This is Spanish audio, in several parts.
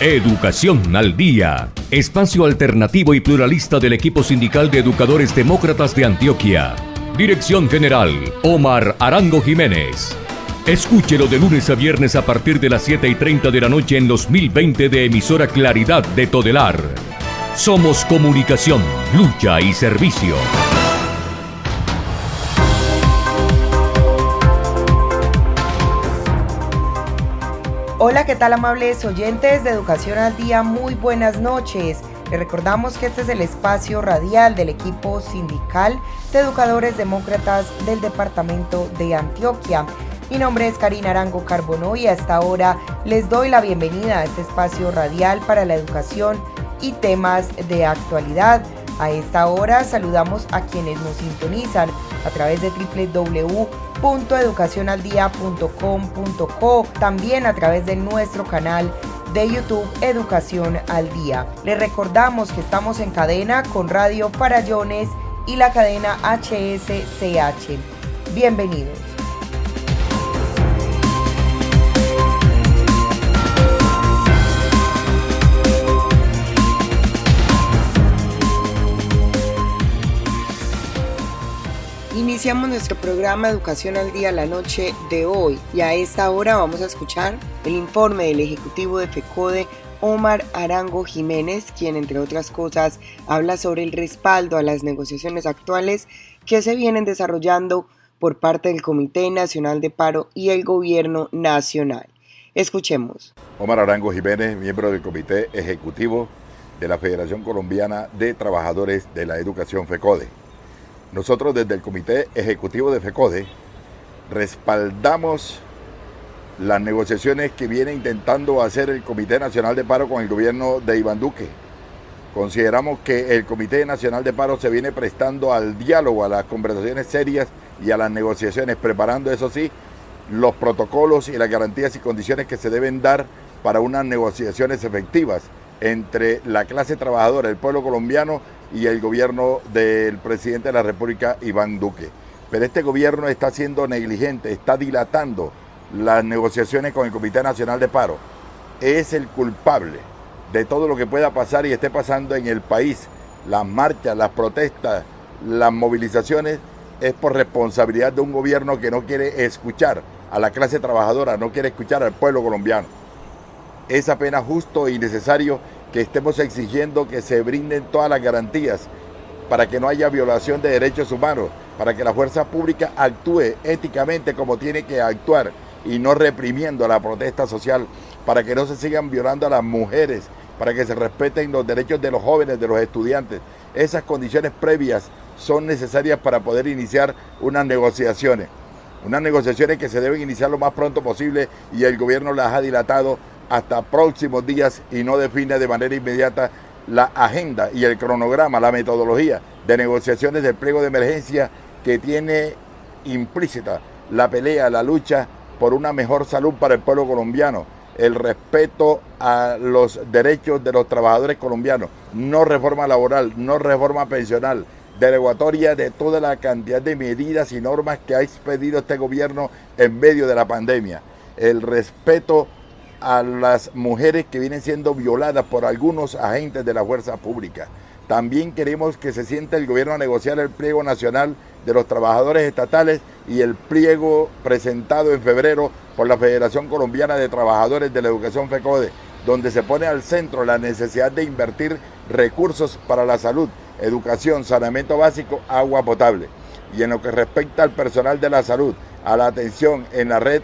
Educación al Día, espacio alternativo y pluralista del equipo sindical de educadores demócratas de Antioquia. Dirección General, Omar Arango Jiménez. Escúchelo de lunes a viernes a partir de las 7:30 de la noche en los 1020 de emisora Claridad de Todelar. Somos comunicación, lucha y servicio. Hola, ¿qué tal, amables oyentes de Educación al Día? Muy buenas noches. Les recordamos que este es el espacio radial del equipo sindical de educadores demócratas del departamento de Antioquia. Mi nombre es Karina Arango Carbonó y hasta ahora les doy la bienvenida a este espacio radial para la educación y temas de actualidad. A esta hora saludamos a quienes nos sintonizan a través de www.educacionaldia.com.co, también a través de nuestro canal de YouTube Educación al Día. Les recordamos que estamos en cadena con Radio Farallones y la cadena HSCH. Bienvenidos. Iniciamos nuestro programa Educación al Día la noche de hoy y a esta hora vamos a escuchar el informe del ejecutivo de FECODE, Omar Arango Jiménez, quien entre otras cosas habla sobre el respaldo a las negociaciones actuales que se vienen desarrollando por parte del Comité Nacional de Paro y el Gobierno Nacional. Escuchemos. Omar Arango Jiménez, miembro del Comité Ejecutivo de la Federación Colombiana de Trabajadores de la Educación FECODE. Nosotros desde el Comité Ejecutivo de FECODE respaldamos las negociaciones que viene intentando hacer el Comité Nacional de Paro con el gobierno de Iván Duque. Consideramos que el Comité Nacional de Paro se viene prestando al diálogo, a las conversaciones serias y a las negociaciones, preparando, eso sí, los protocolos y las garantías y condiciones que se deben dar para unas negociaciones efectivas entre la clase trabajadora, el pueblo colombiano y el gobierno del presidente de la República, Iván Duque. Pero este gobierno está siendo negligente, está dilatando las negociaciones con el Comité Nacional de Paro. Es el culpable de todo lo que pueda pasar y esté pasando en el país. Las marchas, las protestas, las movilizaciones, es por responsabilidad de un gobierno que no quiere escuchar a la clase trabajadora, no quiere escuchar al pueblo colombiano. Es apenas justo y necesario que estemos exigiendo que se brinden todas las garantías para que no haya violación de derechos humanos, para que la fuerza pública actúe éticamente como tiene que actuar y no reprimiendo la protesta social, para que no se sigan violando a las mujeres, para que se respeten los derechos de los jóvenes, de los estudiantes. Esas condiciones previas son necesarias para poder iniciar unas negociaciones que se deben iniciar lo más pronto posible y el gobierno las ha dilatado hasta próximos días y no define de manera inmediata la agenda y el cronograma, la metodología de negociaciones del pliego de emergencia que tiene implícita la pelea, la lucha por una mejor salud para el pueblo colombiano, el respeto a los derechos de los trabajadores colombianos, no reforma laboral, no reforma pensional, derogatoria de toda la cantidad de medidas y normas que ha expedido este gobierno en medio de la pandemia, el respeto a las mujeres que vienen siendo violadas por algunos agentes de la fuerza pública. También queremos que se siente el gobierno a negociar el pliego nacional de los trabajadores estatales y el pliego presentado en febrero por la Federación Colombiana de Trabajadores de la Educación FECODE, donde se pone al centro la necesidad de invertir recursos para la salud, educación, saneamiento básico, agua potable. Y en lo que respecta al personal de la salud, a la atención en la red,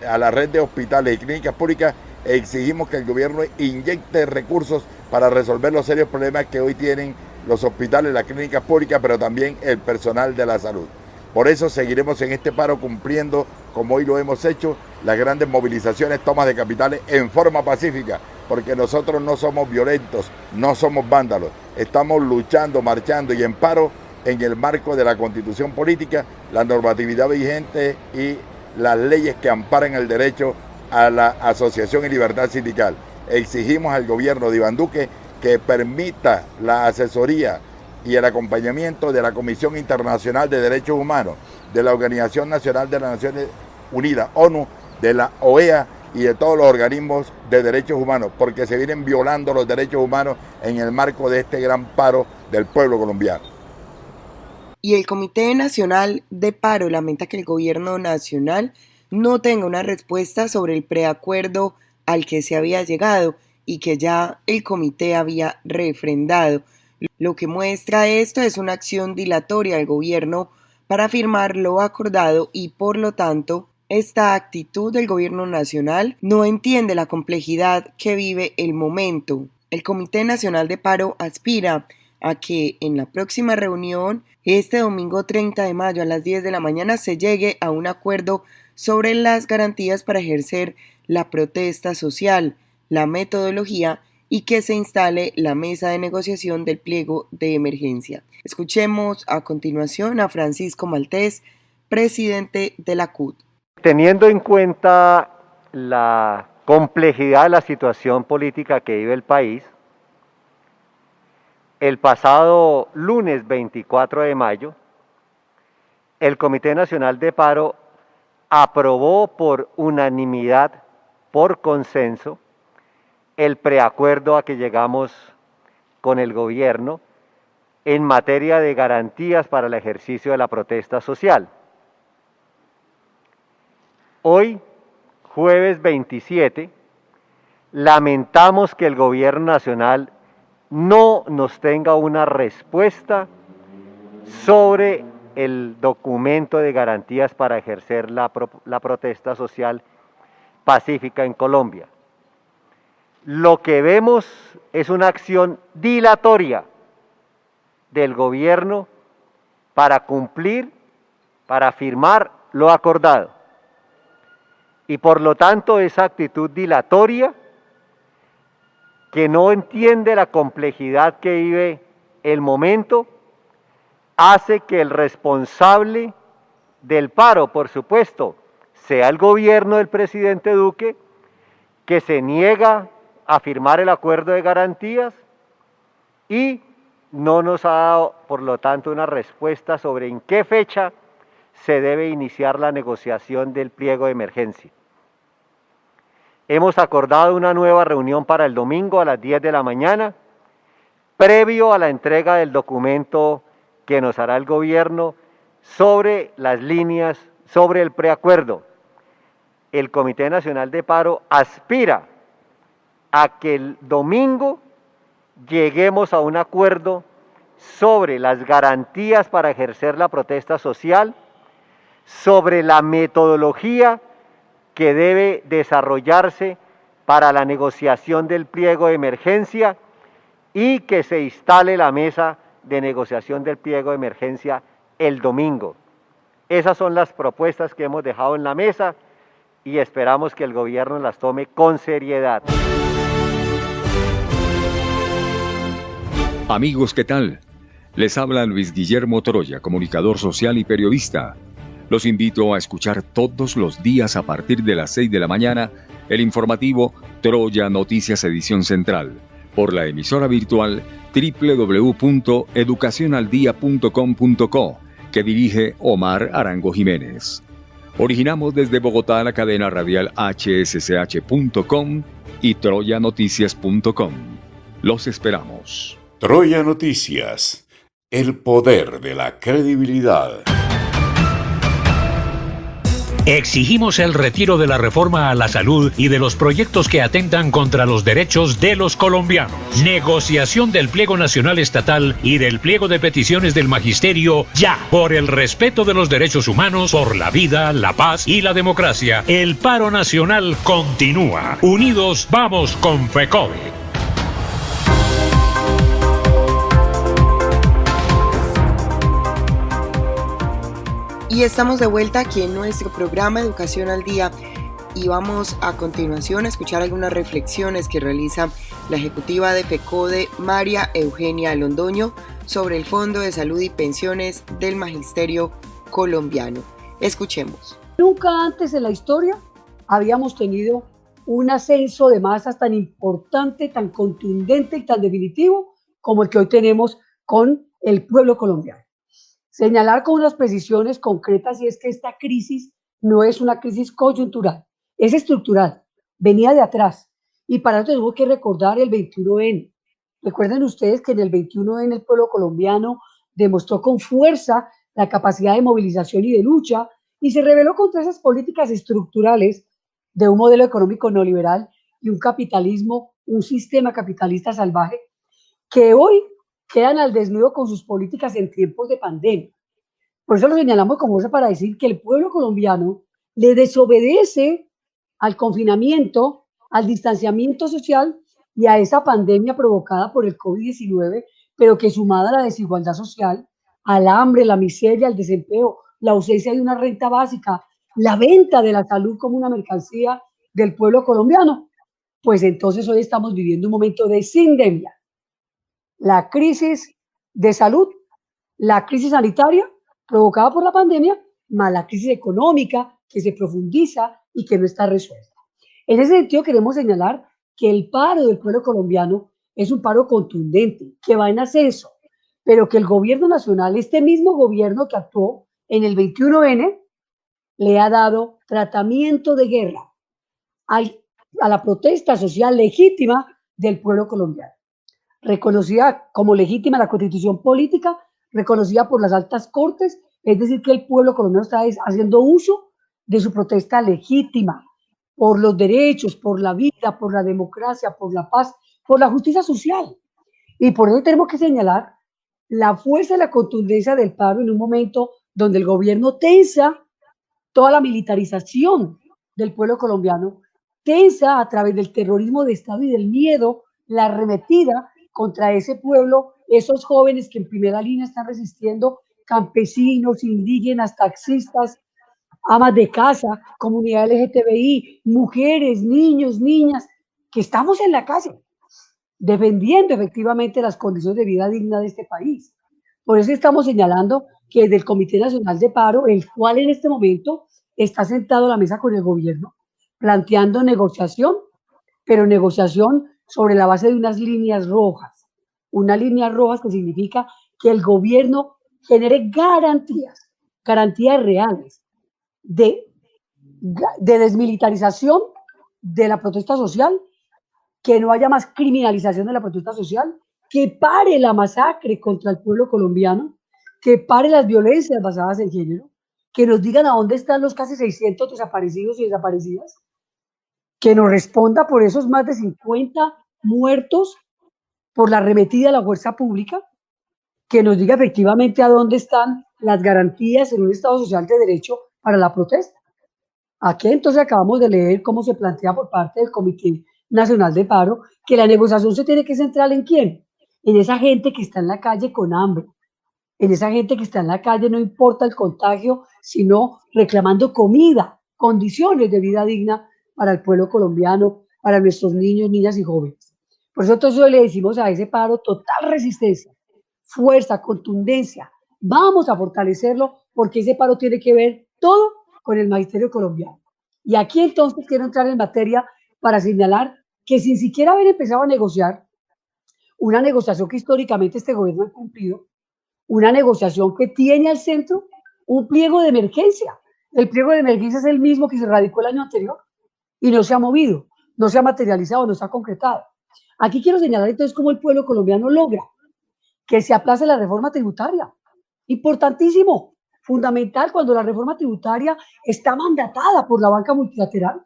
a la red de hospitales y clínicas públicas, exigimos que el gobierno inyecte recursos para resolver los serios problemas que hoy tienen los hospitales, las clínicas públicas, pero también el personal de la salud. Por eso seguiremos en este paro cumpliendo, como hoy lo hemos hecho, las grandes movilizaciones, tomas de capitales en forma pacífica, porque nosotros no somos violentos, no somos vándalos, estamos luchando, marchando y en paro en el marco de la Constitución política, la normatividad vigente y las leyes que amparan el derecho a la asociación y libertad sindical. Exigimos al gobierno de Iván Duque que permita la asesoría y el acompañamiento de la Comisión Internacional de Derechos Humanos, de la Organización Nacional de las Naciones Unidas, ONU, de la OEA y de todos los organismos de derechos humanos, porque se vienen violando los derechos humanos en el marco de este gran paro del pueblo colombiano. Y el Comité Nacional de Paro lamenta que el gobierno nacional no tenga una respuesta sobre el preacuerdo al que se había llegado y que ya el comité había refrendado. Lo que muestra esto es una acción dilatoria del gobierno para firmar lo acordado y por lo tanto esta actitud del gobierno nacional no entiende la complejidad que vive el momento. El Comité Nacional de Paro aspira a que en la próxima reunión, este domingo 30 de mayo a las 10 de la mañana, se llegue a un acuerdo sobre las garantías para ejercer la protesta social, la metodología y que se instale la mesa de negociación del pliego de emergencia. Escuchemos a continuación a Francisco Maltés, presidente de la CUT. Teniendo en cuenta la complejidad de la situación política que vive el país, el pasado lunes 24 de mayo, el Comité Nacional de Paro aprobó por unanimidad, por consenso, el preacuerdo a que llegamos con el gobierno en materia de garantías para el ejercicio de la protesta social. Hoy, jueves 27, lamentamos que el gobierno nacional no nos tenga una respuesta sobre el documento de garantías para ejercer la protesta social pacífica en Colombia. Lo que vemos es una acción dilatoria del gobierno para cumplir, para firmar lo acordado. Y por lo tanto esa actitud dilatoria que no entiende la complejidad que vive el momento hace que el responsable del paro, por supuesto, sea el gobierno del presidente Duque, que se niega a firmar el acuerdo de garantías y no nos ha dado, por lo tanto, una respuesta sobre en qué fecha se debe iniciar la negociación del pliego de emergencia. Hemos acordado una nueva reunión para el domingo a las 10 de la mañana, previo a la entrega del documento que nos hará el gobierno sobre las líneas, sobre el preacuerdo. El Comité Nacional de Paro aspira a que el domingo lleguemos a un acuerdo sobre las garantías para ejercer la protesta social, sobre la metodología que debe desarrollarse para la negociación del pliego de emergencia y que se instale la mesa de negociación del pliego de emergencia el domingo. Esas son las propuestas que hemos dejado en la mesa y esperamos que el gobierno las tome con seriedad. Amigos, ¿qué tal? Les habla Luis Guillermo Troya, comunicador social y periodista. Los invito a escuchar todos los días a partir de las 6 de la mañana el informativo Troya Noticias Edición Central por la emisora virtual www.educacionaldia.com.co que dirige Omar Arango Jiménez. Originamos desde Bogotá la cadena radial hsch.com y troyanoticias.com. Los esperamos. Troya Noticias, el poder de la credibilidad. Exigimos el retiro de la reforma a la salud y de los proyectos que atentan contra los derechos de los colombianos. Negociación del pliego nacional estatal y del pliego de peticiones del magisterio ya. Por el respeto de los derechos humanos, por la vida, la paz y la democracia. El paro nacional continúa. Unidos vamos con FECODE. Y estamos de vuelta aquí en nuestro programa Educación al Día y vamos a continuación a escuchar algunas reflexiones que realiza la ejecutiva de FECODE, María Eugenia Londoño, sobre el Fondo de Salud y Pensiones del Magisterio Colombiano. Escuchemos. Nunca antes en la historia habíamos tenido un ascenso de masas tan importante, tan contundente y tan definitivo como el que hoy tenemos con el pueblo colombiano. Señalar con unas precisiones concretas y es que esta crisis no es una crisis coyuntural, es estructural. venía de atrás. Y para eso tenemos que recordar el 21N. Recuerden ustedes que en el 21N el pueblo colombiano demostró con fuerza la capacidad de movilización y de lucha y se rebeló contra esas políticas estructurales de un modelo económico neoliberal y un capitalismo, un sistema capitalista salvaje que hoy quedan al desnudo con sus políticas en tiempos de pandemia. Por eso lo señalamos como eso para decir que el pueblo colombiano le desobedece al confinamiento, al distanciamiento social y a esa pandemia provocada por el COVID-19, pero que sumada a la desigualdad social, al hambre, la miseria, el desempleo, la ausencia de una renta básica, la venta de la salud como una mercancía del pueblo colombiano, pues entonces hoy estamos viviendo un momento de sindemia. La crisis de salud, la crisis sanitaria provocada por la pandemia, más la crisis económica que se profundiza y que no está resuelta. En ese sentido, queremos señalar que el paro del pueblo colombiano es un paro contundente, que va en ascenso, pero que el gobierno nacional, este mismo gobierno que actuó en el 21N, le ha dado tratamiento de guerra a la protesta social legítima del pueblo colombiano. Reconocida como legítima la constitución política, reconocida por las altas cortes, es decir, que el pueblo colombiano está haciendo uso de su protesta legítima por los derechos, por la vida, por la democracia, por la paz, por la justicia social. Y por eso tenemos que señalar la fuerza y la contundencia del paro en un momento donde el gobierno tensa toda la militarización del pueblo colombiano, tensa a través del terrorismo de Estado y del miedo, la arremetida contra ese pueblo, esos jóvenes que en primera línea están resistiendo, campesinos, indígenas, taxistas, amas de casa, comunidad LGTBI, mujeres, niños, niñas, que estamos en la calle defendiendo efectivamente las condiciones de vida digna de este país. Por eso estamos señalando que desde el Comité Nacional de Paro, el cual en este momento está sentado a la mesa con el gobierno, planteando negociación, pero negociación sobre la base de unas líneas rojas. Unas líneas rojas que significa que el gobierno genere garantías reales de desmilitarización de la protesta social, que no haya más criminalización de la protesta social, que pare la masacre contra el pueblo colombiano, que pare las violencias basadas en género, que nos digan a dónde están los casi 600 desaparecidos y desaparecidas, que nos responda por esos más de 50 muertos por la arremetida de la fuerza pública, que nos diga efectivamente a dónde están las garantías en un Estado social de derecho para la protesta. Aquí entonces acabamos de leer cómo se plantea por parte del Comité Nacional de Paro que la negociación se tiene que centrar en quién, en esa gente que está en la calle con hambre, en esa gente que está en la calle no importa el contagio, sino reclamando comida, condiciones de vida digna para el pueblo colombiano, para nuestros niños, niñas y jóvenes. Por eso entonces le decimos a ese paro total resistencia, fuerza, contundencia. Vamos a fortalecerlo porque ese paro tiene que ver todo con el magisterio colombiano. Y aquí entonces quiero entrar en materia para señalar que sin siquiera haber empezado a negociar, una negociación que históricamente este gobierno ha cumplido, una negociación que tiene al centro un pliego de emergencia. El pliego de emergencia es el mismo que se radicó el año anterior y no se ha movido, no se ha materializado, no se ha concretado. Aquí quiero señalar entonces cómo el pueblo colombiano logra que se aplace la reforma tributaria. Importantísimo, fundamental cuando la reforma tributaria está mandatada por la banca multilateral,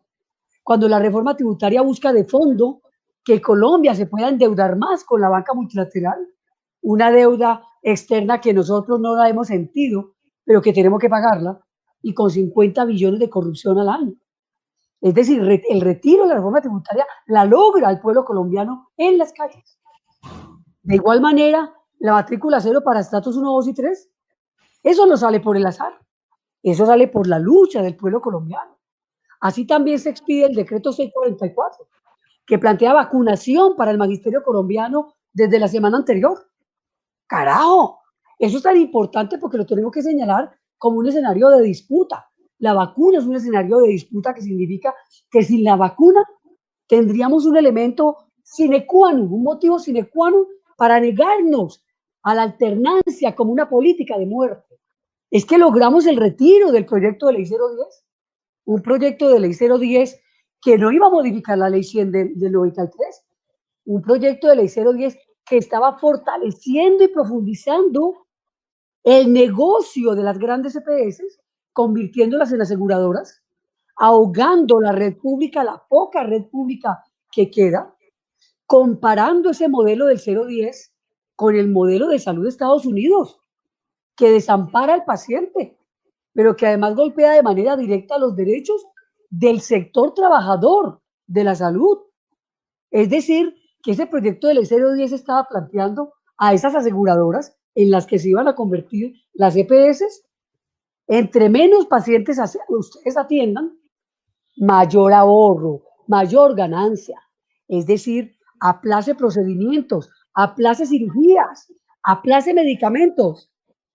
cuando la reforma tributaria busca de fondo que Colombia se pueda endeudar más con la banca multilateral, una deuda externa que nosotros no la hemos sentido, pero que tenemos que pagarla, y con 50 billones de corrupción al año. Es decir, el retiro de la reforma tributaria la logra el pueblo colombiano en las calles. De igual manera, la matrícula cero para estatus 1, 2 y 3, eso no sale por el azar, eso sale por la lucha del pueblo colombiano. Así también se expide el decreto 644, que plantea vacunación para el magisterio colombiano desde la semana anterior. Carajo, eso es tan importante porque lo tenemos que señalar como un escenario de disputa. La vacuna es un escenario de disputa que significa que sin la vacuna tendríamos un elemento sine qua non, un motivo sine qua non para negarnos a la alternancia como una política de muerte. Es que logramos el retiro del proyecto de ley 010, un proyecto de ley 010 que no iba a modificar la ley 100 del 93, un proyecto de ley 010 que estaba fortaleciendo y profundizando el negocio de las grandes EPS, convirtiéndolas en aseguradoras, ahogando la red pública, la poca red pública que queda, comparando ese modelo del 010 con el modelo de salud de Estados Unidos, que desampara al paciente, pero que además golpea de manera directa los derechos del sector trabajador de la salud. Es decir, que ese proyecto de ley 010 estaba planteando a esas aseguradoras en las que se iban a convertir las EPS, entre menos pacientes ustedes atiendan, mayor ahorro, mayor ganancia. Es decir, aplace procedimientos, aplace cirugías, aplace medicamentos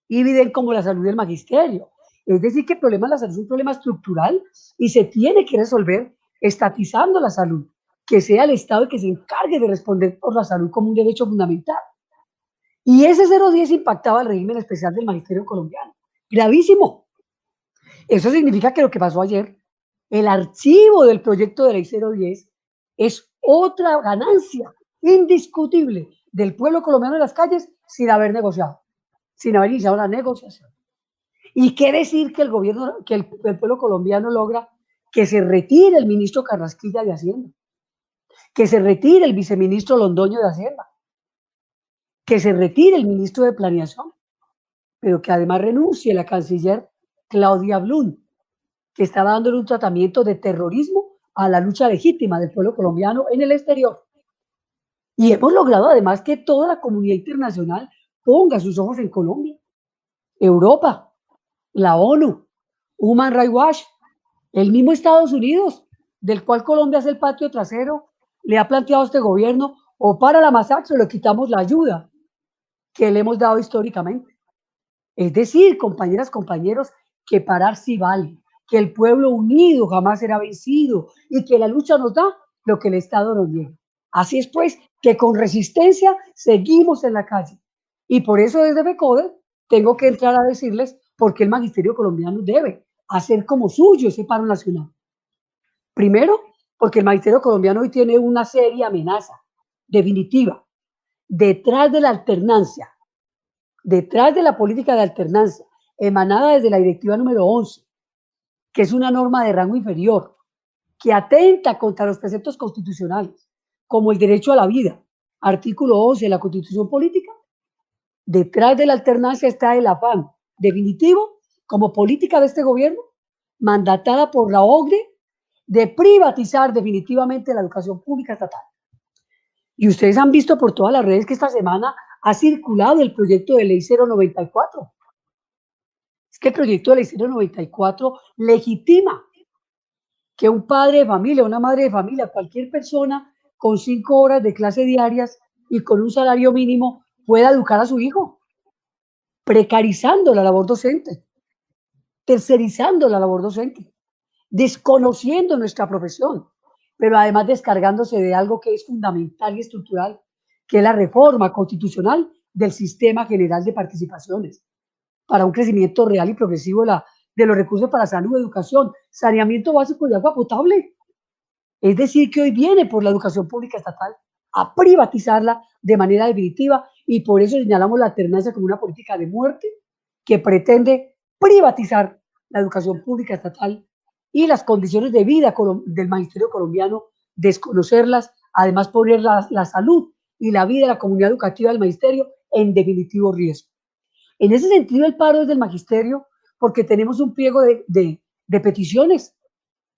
y viven como la salud del magisterio. Es decir, que el problema de la salud es un problema estructural y se tiene que resolver estatizando la salud, que sea el Estado el que se encargue de responder por la salud como un derecho fundamental. Y ese 010 impactaba el régimen especial del magisterio colombiano. Gravísimo. Eso significa que lo que pasó ayer, el archivo del proyecto de ley 010, es otra ganancia indiscutible del pueblo colombiano en las calles sin haber negociado, sin haber iniciado la negociación. ¿Y qué decir que el gobierno, que el pueblo colombiano logra que se retire el ministro Carrasquilla de Hacienda, que se retire el viceministro Londoño de Hacienda, que se retire el ministro de Planeación, pero que además renuncie la canciller Claudia Blum, que estaba dándole un tratamiento de terrorismo a la lucha legítima del pueblo colombiano en el exterior? Y hemos logrado además que toda la comunidad internacional ponga sus ojos en Colombia. Europa, la ONU, Human Rights Watch, el mismo Estados Unidos, del cual Colombia es el patio trasero, le ha planteado a este gobierno: o para la masacre o le quitamos la ayuda que le hemos dado históricamente. Es decir, compañeras, compañeros, que parar sí vale, que el pueblo unido jamás será vencido y que la lucha nos da lo que el Estado nos niega. Así es pues que con resistencia seguimos en la calle. Y por eso desde FECODE tengo que entrar a decirles por qué el magisterio colombiano debe hacer como suyo ese paro nacional. Primero, porque el magisterio colombiano hoy tiene una seria amenaza definitiva. Detrás de la alternancia, detrás de la política de alternancia emanada desde la directiva número 11, que es una norma de rango inferior, que atenta contra los preceptos constitucionales, como el derecho a la vida, artículo 11 de la Constitución Política, detrás de la alternancia está el afán definitivo, como política de este gobierno, mandatada por la OCDE, de privatizar definitivamente la educación pública estatal. Y ustedes han visto por todas las redes que esta semana ha circulado el proyecto de ley 094. Es que el proyecto de ley 094 legitima que un padre de familia, una madre de familia, cualquier persona con 5 horas de clase diarias y con un salario mínimo pueda educar a su hijo, precarizando la labor docente, tercerizando la labor docente, desconociendo nuestra profesión, pero además descargándose de algo que es fundamental y estructural, que es la reforma constitucional del sistema general de participaciones, para un crecimiento real y progresivo de los recursos para salud, educación, saneamiento básico y agua potable. Es decir, que hoy viene por la educación pública estatal a privatizarla de manera definitiva, y por eso señalamos la alternancia como una política de muerte que pretende privatizar la educación pública estatal y las condiciones de vida del magisterio colombiano, desconocerlas, además poner la salud y la vida de la comunidad educativa del magisterio en definitivo riesgo. En ese sentido, el paro es del magisterio porque tenemos un pliego de peticiones,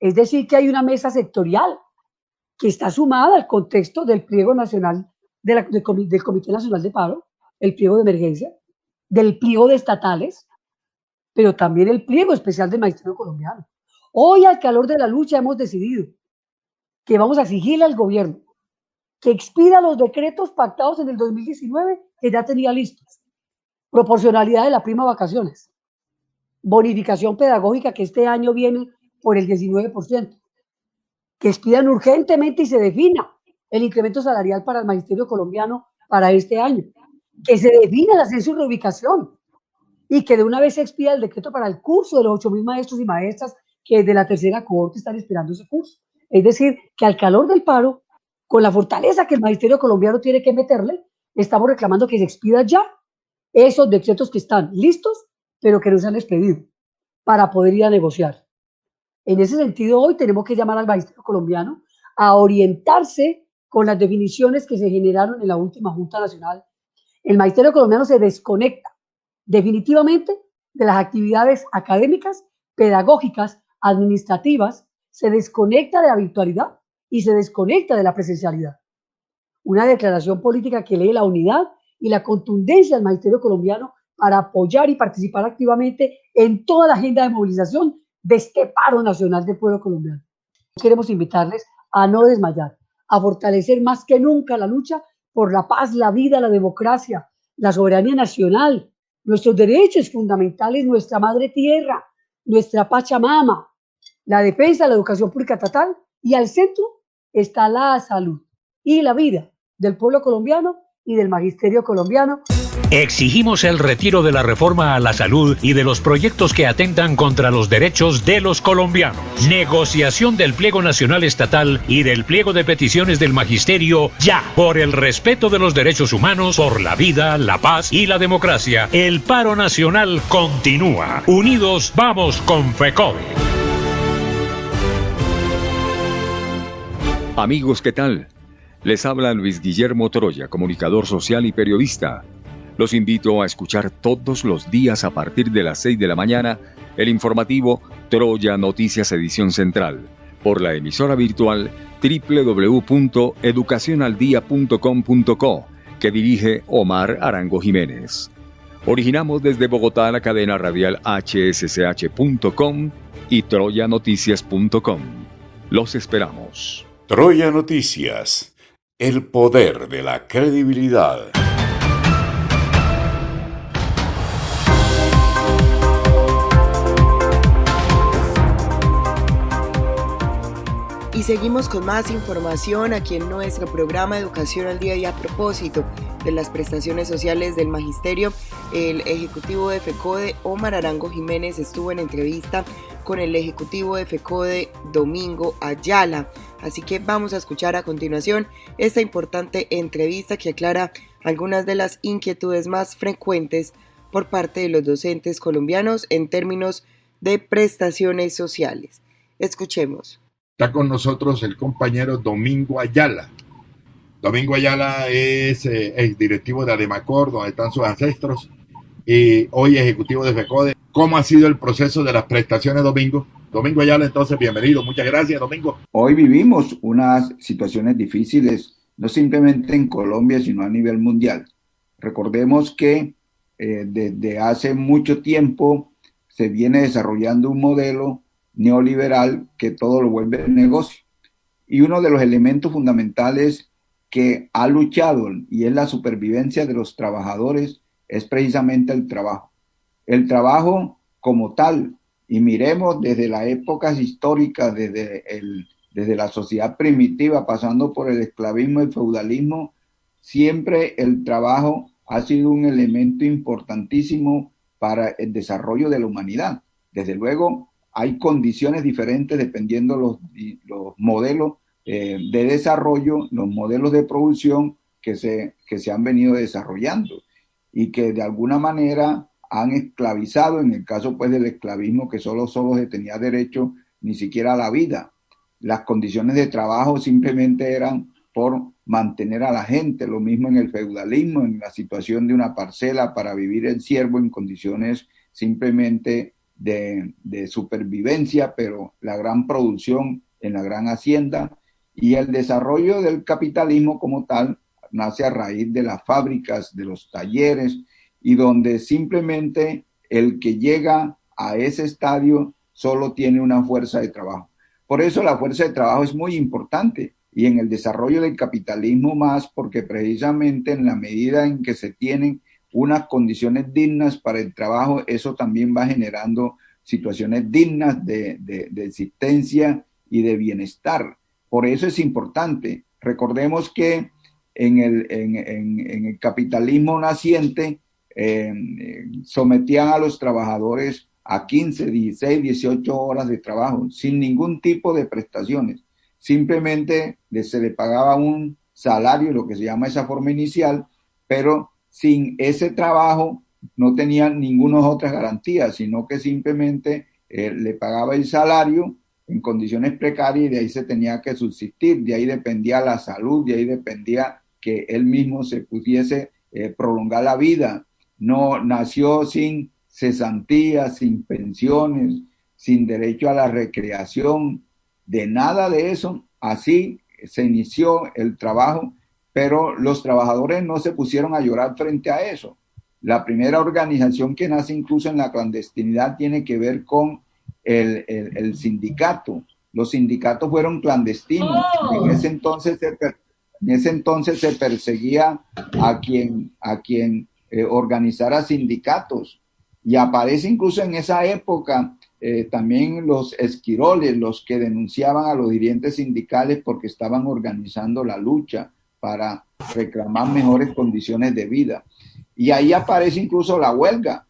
es decir, que hay una mesa sectorial que está sumada al contexto del pliego nacional del Comité Nacional de Paro, el pliego de emergencia, del pliego de estatales, pero también el pliego especial del magisterio colombiano. Hoy, al calor de la lucha, hemos decidido que vamos a exigirle al gobierno que expida los decretos pactados en el 2019 que ya tenía listos. Proporcionalidad de la prima vacaciones, bonificación pedagógica que este año viene por el 19%, que expidan urgentemente y se defina el incremento salarial para el magisterio colombiano para este año, que se defina el ascenso y reubicación y que de una vez se expida el decreto para el curso de los 8.000 maestros y maestras que desde la tercera cohorte están esperando ese curso. Es decir, que al calor del paro, con la fortaleza que el magisterio colombiano tiene que meterle, estamos reclamando que se expida ya esos decretos que están listos, pero que no se han expedido para poder ir a negociar. En ese sentido, hoy tenemos que llamar al magisterio colombiano a orientarse con las definiciones que se generaron en la última Junta Nacional. El magisterio colombiano se desconecta definitivamente de las actividades académicas, pedagógicas, administrativas, se desconecta de la virtualidad y se desconecta de la presencialidad. Una declaración política que lee la unidad y la contundencia del magisterio colombiano para apoyar y participar activamente en toda la agenda de movilización de este paro nacional del pueblo colombiano. Queremos invitarles a no desmayar, a fortalecer más que nunca la lucha por la paz, la vida, la democracia, la soberanía nacional, nuestros derechos fundamentales, nuestra madre tierra, nuestra Pachamama, la defensa de la educación pública estatal, y al centro está la salud y la vida del pueblo colombiano y del magisterio colombiano. Exigimos el retiro de la reforma a la salud y de los proyectos que atentan contra los derechos de los colombianos. Negociación del pliego nacional estatal y del pliego de peticiones del magisterio ya. Por el respeto de los derechos humanos, por la vida, la paz y la democracia, el paro nacional continúa. Unidos vamos con FECODE. Amigos, ¿qué tal? Les habla Luis Guillermo Troya, comunicador social y periodista. Los invito a escuchar todos los días a partir de las 6 de la mañana el informativo Troya Noticias Edición Central por la emisora virtual www.educacionaldia.com.co que dirige Omar Arango Jiménez. Originamos desde Bogotá la cadena radial hsch.com y troyanoticias.com. Los esperamos. Troya Noticias, el poder de la credibilidad. Y seguimos con más información aquí en nuestro programa Educación al Día. Y a propósito de las prestaciones sociales del magisterio, el ejecutivo de FECODE, Omar Arango Jiménez, estuvo en entrevista con el ejecutivo de FECODE, Domingo Ayala. Así que vamos a escuchar a continuación esta importante entrevista que aclara algunas de las inquietudes más frecuentes por parte de los docentes colombianos en términos de prestaciones sociales. Escuchemos. Está con nosotros el compañero Domingo Ayala. Domingo Ayala es exdirectivo de Ademacor, donde están sus ancestros, y hoy ejecutivo de FECODE. ¿Cómo ha sido el proceso de las prestaciones, Domingo? Domingo Ayala, entonces, bienvenido. Muchas gracias, Domingo. Hoy vivimos unas situaciones difíciles, no simplemente en Colombia, sino a nivel mundial. Recordemos que desde hace mucho tiempo se viene desarrollando un modelo neoliberal que todo lo vuelve negocio. Y uno de los elementos fundamentales que ha luchado y es la supervivencia de los trabajadores es precisamente el trabajo. El trabajo como tal, y miremos desde las épocas históricas, desde la sociedad primitiva, pasando por el esclavismo y el feudalismo, siempre el trabajo ha sido un elemento importantísimo para el desarrollo de la humanidad. Desde luego, hay condiciones diferentes dependiendo los modelos de desarrollo, los modelos de producción que se han venido desarrollando y que de alguna manera han esclavizado, en el caso pues del esclavismo, que solo se tenía derecho ni siquiera a la vida. Las condiciones de trabajo simplemente eran por mantener a la gente, lo mismo en el feudalismo, en la situación de una parcela para vivir el siervo en condiciones simplemente de supervivencia, pero la gran producción en la gran hacienda y el desarrollo del capitalismo como tal nace a raíz de las fábricas, de los talleres, y donde simplemente el que llega a ese estadio solo tiene una fuerza de trabajo. Por eso la fuerza de trabajo es muy importante, y en el desarrollo del capitalismo más, porque precisamente en la medida en que se tienen unas condiciones dignas para el trabajo, eso también va generando situaciones dignas de existencia y de bienestar. Por eso es importante. Recordemos que en el capitalismo naciente sometían a los trabajadores a 15, 16, 18 horas de trabajo, sin ningún tipo de prestaciones. simplemente se le pagaba un salario, lo que se llama esa forma inicial, pero sin ese trabajo no tenía ninguna otra garantía, sino que simplemente le pagaba el salario en condiciones precarias y de ahí se tenía que subsistir, de ahí dependía la salud, de ahí dependía que él mismo se pudiese prolongar la vida. No nació sin cesantía, sin pensiones, sin derecho a la recreación, de nada de eso. Así se inició el trabajo, pero los trabajadores no se pusieron a llorar frente a eso. La primera organización que nace incluso en la clandestinidad tiene que ver con el sindicato. Los sindicatos fueron clandestinos. En ese entonces se perseguía a quien organizara sindicatos. Y aparece incluso en esa época también los esquiroles, los que denunciaban a los dirigentes sindicales porque estaban organizando la lucha para reclamar mejores condiciones de vida. Y ahí aparece incluso la huelga.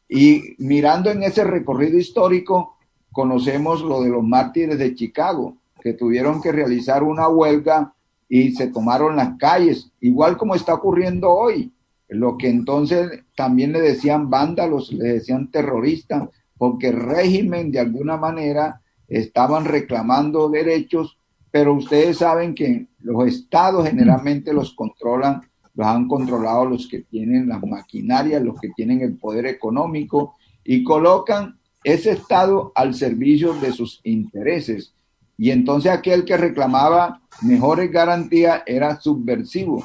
Y mirando en ese recorrido histórico, conocemos lo de los mártires de Chicago, que tuvieron que realizar una huelga y se tomaron las calles, igual como está ocurriendo hoy. Lo que entonces también le decían vándalos, le decían terroristas, porque el régimen de alguna manera estaban reclamando derechos, pero ustedes saben que los estados generalmente los controlan, los han controlado los que tienen las maquinarias, los que tienen el poder económico y colocan ese estado al servicio de sus intereses. Y entonces aquel que reclamaba mejores garantías era subversivo.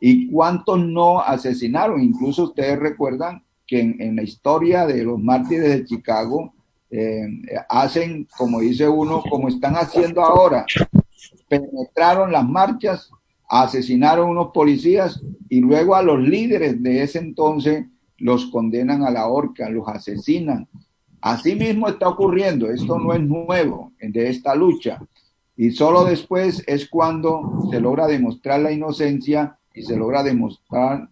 ¿Y cuántos no asesinaron? Incluso ustedes recuerdan que en la historia de los mártires de Chicago hacen, como dice uno, como están haciendo ahora, penetraron las marchas, asesinaron unos policías y luego a los líderes de ese entonces los condenan a la horca, los asesinan. Así mismo está ocurriendo, esto no es nuevo de esta lucha y solo después es cuando se logra demostrar la inocencia y se logra demostrar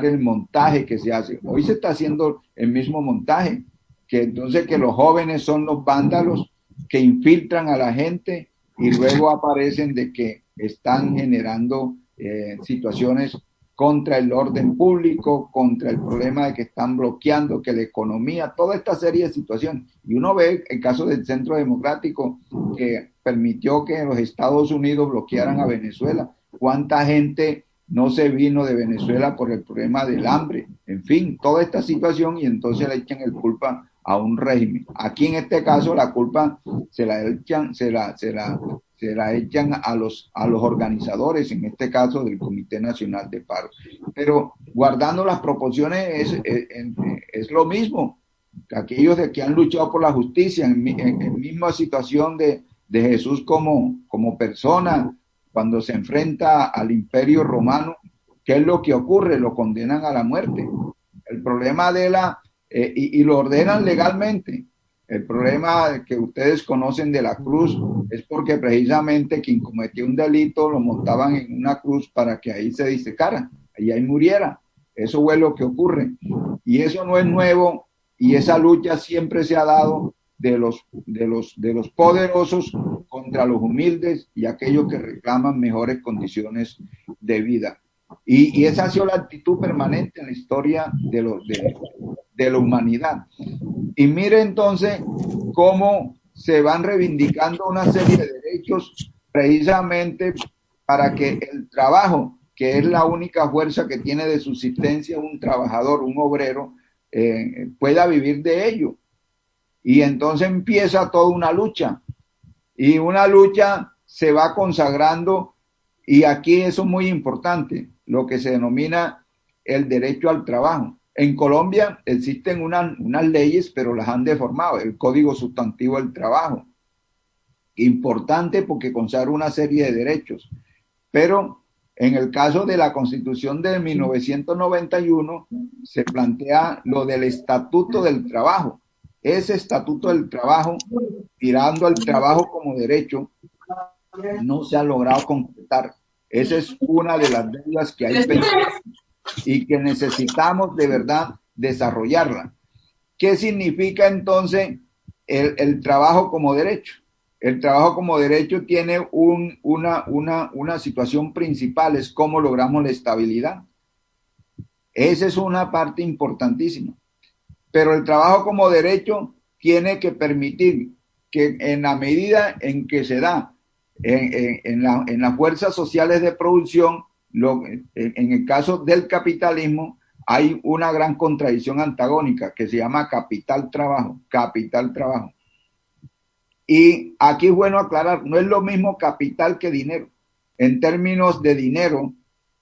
el montaje que se hace. Hoy se está haciendo el mismo montaje, que entonces que los jóvenes son los vándalos que infiltran a la gente y luego aparecen de que están generando situaciones contra el orden público, contra el problema de que están bloqueando, que la economía, toda esta serie de situaciones. Y uno ve el caso del Centro Democrático que permitió que los Estados Unidos bloquearan a Venezuela. ¿Cuánta gente no se vino de Venezuela por el problema del hambre? En fin, toda esta situación y entonces le echan el culpa a un régimen. Aquí en este caso la culpa se la echan a los organizadores, en este caso del Comité Nacional de Paro. Pero guardando las proporciones es lo mismo. Aquellos de que han luchado por la justicia, en misma situación de Jesús como persona, cuando se enfrenta al Imperio Romano, ¿qué es lo que ocurre? Lo condenan a la muerte. El problema y lo ordenan legalmente. El problema que ustedes conocen de la cruz es porque precisamente quien cometió un delito lo montaban en una cruz para que ahí se disecara y ahí muriera. Eso fue lo que ocurre. Y eso no es nuevo y esa lucha siempre se ha dado de los poderosos contra los humildes y aquellos que reclaman mejores condiciones de vida. Y esa ha sido la actitud permanente en la historia de la humanidad. Y mire entonces cómo se van reivindicando una serie de derechos precisamente para que el trabajo, que es la única fuerza que tiene de subsistencia un trabajador, un obrero, pueda vivir de ello. Y entonces empieza toda una lucha. Y una lucha se va consagrando, y aquí eso es muy importante, lo que se denomina el derecho al trabajo. En Colombia existen unas leyes, pero las han deformado, el Código Sustantivo del Trabajo. Importante porque consagra una serie de derechos. Pero en el caso de la Constitución de 1991 se plantea lo del Estatuto del Trabajo. Ese Estatuto del Trabajo, tirando al trabajo como derecho, no se ha logrado concretar. Esa es una de las deudas que hay pendientes y que necesitamos de verdad desarrollarla. ¿Qué significa entonces el trabajo como derecho? el trabajo como derecho tiene una situación principal, es cómo logramos la estabilidad. Esa es una parte importantísima. Pero el trabajo como derecho tiene que permitir que en la medida en que se da en las fuerzas sociales de producción, en el caso del capitalismo, hay una gran contradicción antagónica que se llama capital-trabajo, capital-trabajo. Y aquí es bueno aclarar, no es lo mismo capital que dinero. En términos de dinero,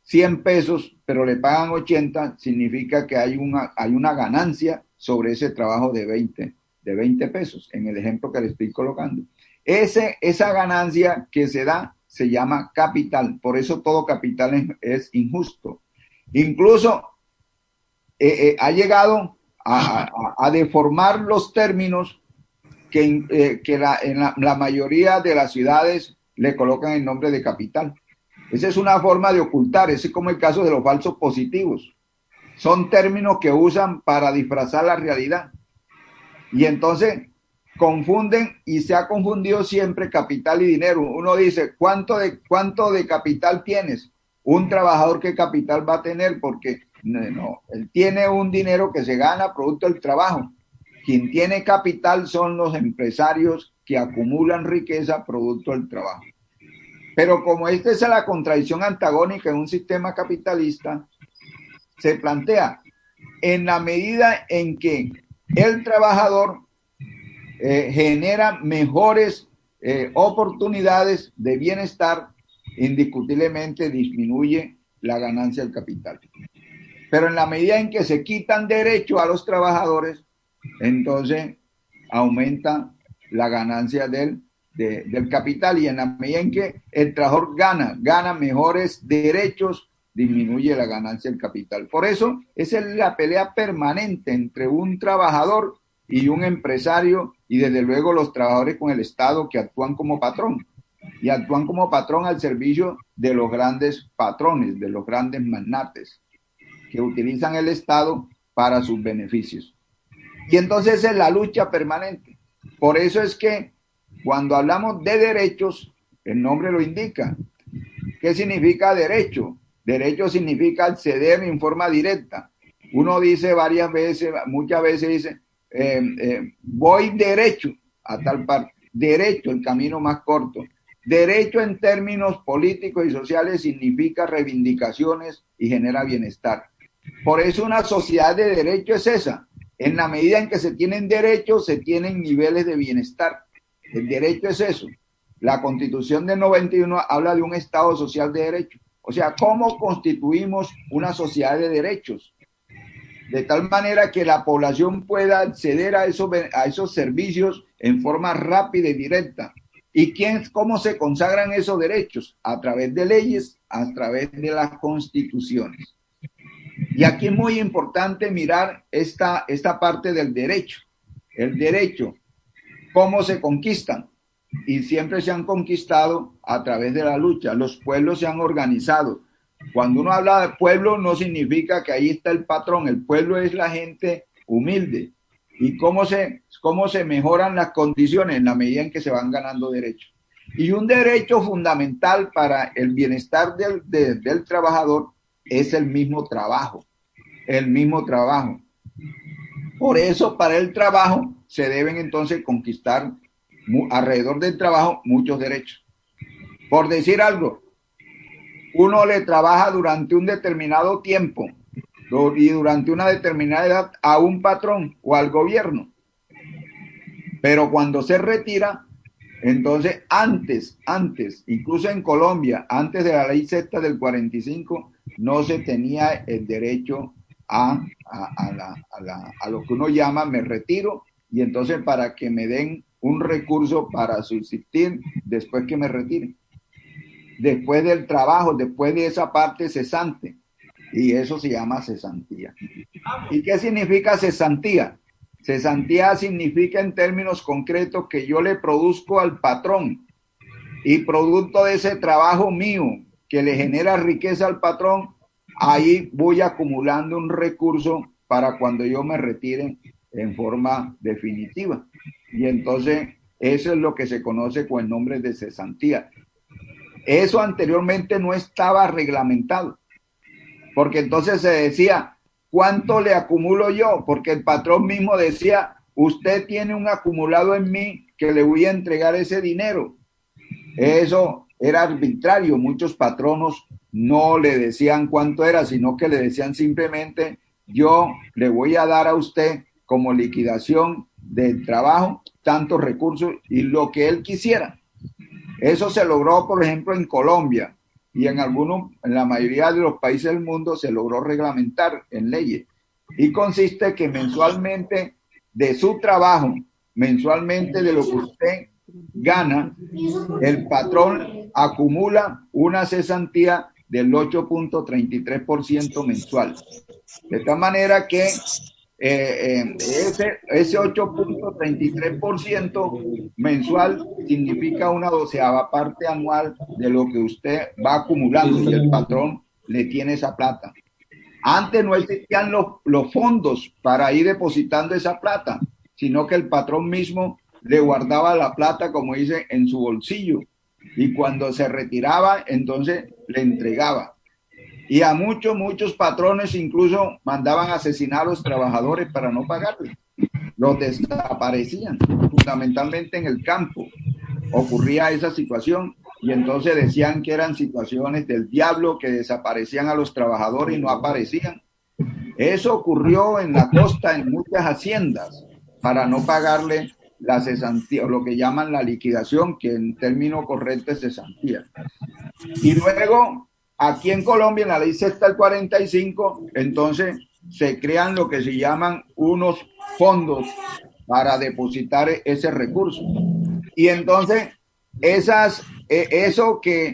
100 pesos, pero le pagan 80, significa que hay una ganancia sobre ese trabajo de 20 pesos, en el ejemplo que le estoy colocando. Esa ganancia que se da se llama capital, por eso todo capital es injusto. Incluso ha llegado a deformar los términos que en la mayoría de las ciudades le colocan el nombre de capital. Esa es una forma de ocultar, ese es como el caso de los falsos positivos. Son términos que usan para disfrazar la realidad. Y entonces confunden, y se ha confundido siempre capital y dinero. Uno dice, ¿cuánto de capital tienes? Un trabajador, ¿qué capital va a tener? Porque no, él tiene un dinero que se gana producto del trabajo. Quien tiene capital son los empresarios que acumulan riqueza producto del trabajo. Pero como esta es la contradicción antagónica en un sistema capitalista, se plantea en la medida en que el trabajador genera mejores oportunidades de bienestar, indiscutiblemente disminuye la ganancia del capital. Pero en la medida en que se quitan derechos a los trabajadores, entonces aumenta la ganancia del capital, y en la medida en que el trabajador gana mejores derechos, disminuye la ganancia del capital. Por eso esa es la pelea permanente entre un trabajador y un empresario, y desde luego los trabajadores con el Estado, que actúan como patrón, y actúan como patrón al servicio de los grandes patrones, de los grandes magnates, que utilizan el Estado para sus beneficios. Y entonces esa es la lucha permanente. Por eso es que cuando hablamos de derechos, el nombre lo indica. ¿Qué significa derecho? Derecho significa acceder en forma directa. Uno dice muchas veces dice, voy derecho a tal parte. Derecho, el camino más corto. Derecho en términos políticos y sociales significa reivindicaciones y genera bienestar. Por eso una sociedad de derecho es esa. En la medida en que se tienen derechos, se tienen niveles de bienestar. El derecho es eso. La Constitución del 91 habla de un Estado social de derecho. O sea, ¿cómo constituimos una sociedad de derechos? De tal manera que la población pueda acceder a esos servicios en forma rápida y directa. ¿Y cómo se consagran esos derechos? A través de leyes, a través de las constituciones. Y aquí es muy importante mirar esta parte del derecho. El derecho, ¿cómo se conquistan? Y siempre se han conquistado a través de la lucha. Los pueblos se han organizado. Cuando uno habla de pueblo, no significa que ahí está el patrón. El pueblo es la gente humilde. ¿Y cómo se mejoran las condiciones? En la medida en que se van ganando derechos. Y un derecho fundamental para el bienestar del trabajador es el mismo trabajo. El mismo trabajo. Por eso, para el trabajo se deben entonces conquistar alrededor del trabajo muchos derechos. Por decir algo, uno le trabaja durante un determinado tiempo y durante una determinada edad a un patrón o al gobierno. Pero cuando se retira, entonces antes, incluso en Colombia, antes de la ley sexta del 45, no se tenía el derecho a lo que uno llama me retiro, y entonces para que me den un recurso para subsistir después que me retire. Después del trabajo, después de esa parte cesante. Y eso se llama cesantía. ¿Y qué significa cesantía? Cesantía significa en términos concretos que yo le produzco al patrón, y producto de ese trabajo mío que le genera riqueza al patrón, ahí voy acumulando un recurso para cuando yo me retire en forma definitiva. Y entonces Eso es lo que se conoce con el nombre de cesantía. Eso anteriormente no estaba reglamentado, porque entonces se decía, ¿cuánto le acumulo yo? Porque el patrón mismo decía, usted tiene un acumulado en mí que le voy a entregar ese dinero. Eso era arbitrario. Muchos patronos no le decían cuánto era, sino que le decían simplemente, yo le voy a dar a usted como liquidación del trabajo tantos recursos y lo que él quisiera. Eso se logró, por ejemplo, en Colombia y en la mayoría de los países del mundo se logró reglamentar en leyes. Y consiste que mensualmente de su trabajo, mensualmente de lo que usted gana, el patrón acumula una cesantía del 8.33% mensual. De tal manera que ese 8.33% mensual significa una 12ª parte anual de lo que usted va acumulando y el patrón le tiene esa plata. Antes no existían los fondos para ir depositando esa plata, sino que el patrón mismo le guardaba la plata, como dice, en su bolsillo y cuando se retiraba, entonces le entregaba. Y a muchos patrones incluso mandaban asesinar a los trabajadores para no pagarles. Los desaparecían, fundamentalmente en el campo. Ocurría esa situación y entonces decían que eran situaciones del diablo, que desaparecían a los trabajadores y no aparecían. Eso ocurrió en la costa, en muchas haciendas, para no pagarle la cesantía, o lo que llaman la liquidación, que en término correcto es cesantía. Y luego, aquí en Colombia, en la ley sexta del 45, entonces se crean lo que se llaman unos fondos para depositar ese recurso. Y entonces, eso que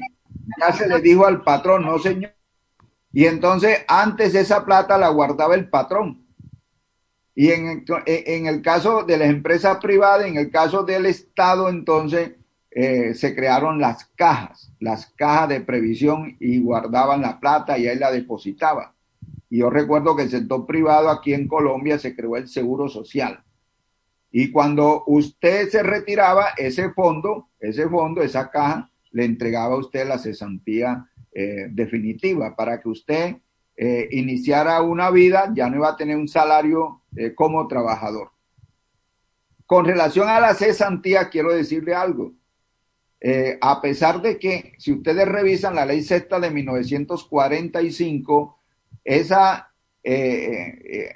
ya se le dijo al patrón, no señor. Y entonces, antes esa plata la guardaba el patrón. Y en el caso de las empresas privadas, en el caso del Estado, entonces se crearon las cajas de previsión y guardaban la plata y ahí la depositaban. Y yo recuerdo que el sector privado aquí en Colombia se creó el Seguro Social. Y cuando usted se retiraba, esa caja, le entregaba a usted la cesantía definitiva para que usted iniciara una vida, ya no iba a tener un salario como trabajador. Con relación a la cesantía, quiero decirle algo. A pesar de que, si ustedes revisan la ley sexta de 1945, esa